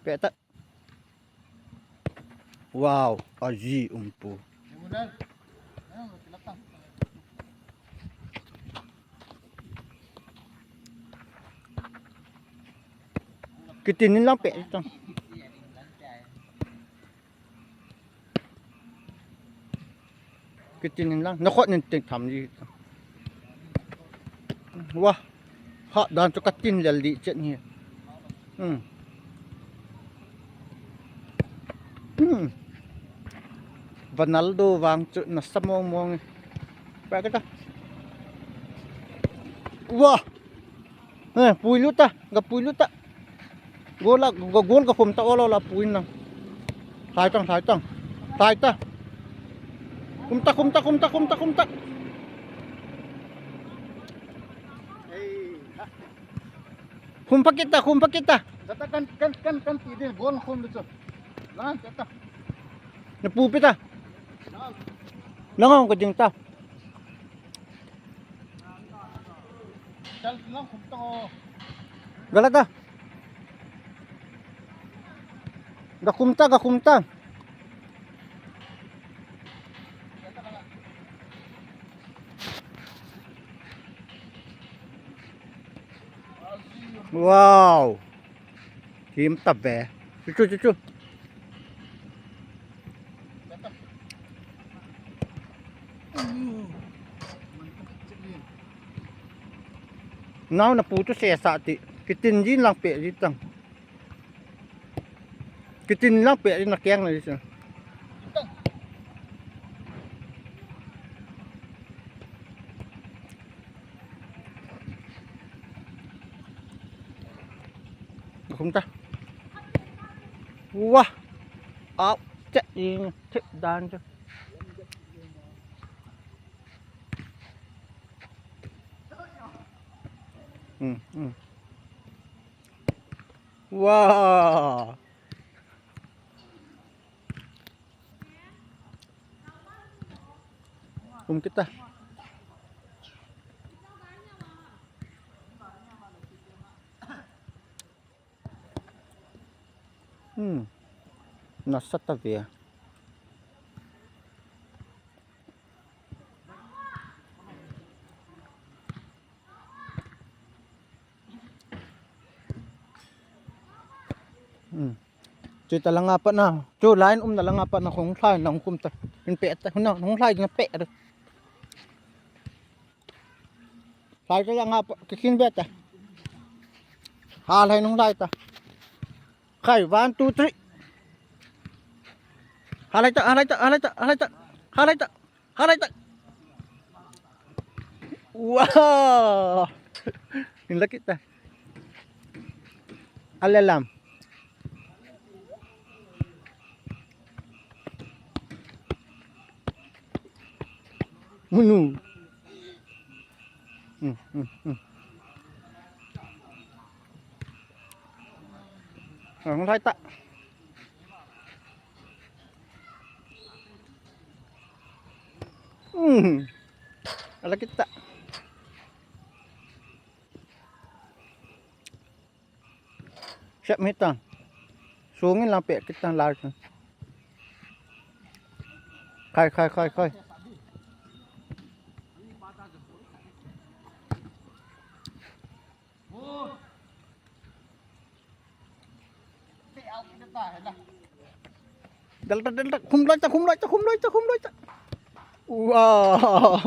Peta. Wow, aji umpo. Kitinin lang pe ito. Kitinin lang. Nako ninting tham gì. Wah. Ha dan to katin laldi chat ni. Ronaldo vang chu na samong mong. Pa ka ta. Wah. Puilo ta, gapuilo ta. Gola, gol ka pum ta ola la puin nang. Sai tang. Tai ta. Kumta. Kumpa kita. Data kan tidil gol khum lu. Lan data. Napupit ta. Langaw ka ding ta. Chal lang khum to. Galata. Gakumta. Wow. Kim tab eh. Cucu. Now naputos siya sa ati. Kitinjin lang pe dito. Kitin lang pe nakiyang na dito. Không ta. Wow. Áo chạy thích đàn cho. Wow. Cùng kita. Nasa tabi ah. Cita lang nga pa na. Chu lain na lang nga pa na kung sai nang kumta. Yung pe ta na kung sai nga pe. Sai ka lang nga pa kikin beta. Halay nung lai ta. Kai 1 2 3. Halay ta. Wow. Yung laki ta. Alalam. Munu. Không thấy ta. Ala kita. Siap mitang. Sungin lang pe kita lahat. Khai. Dalta. Kumloy ta. Wow.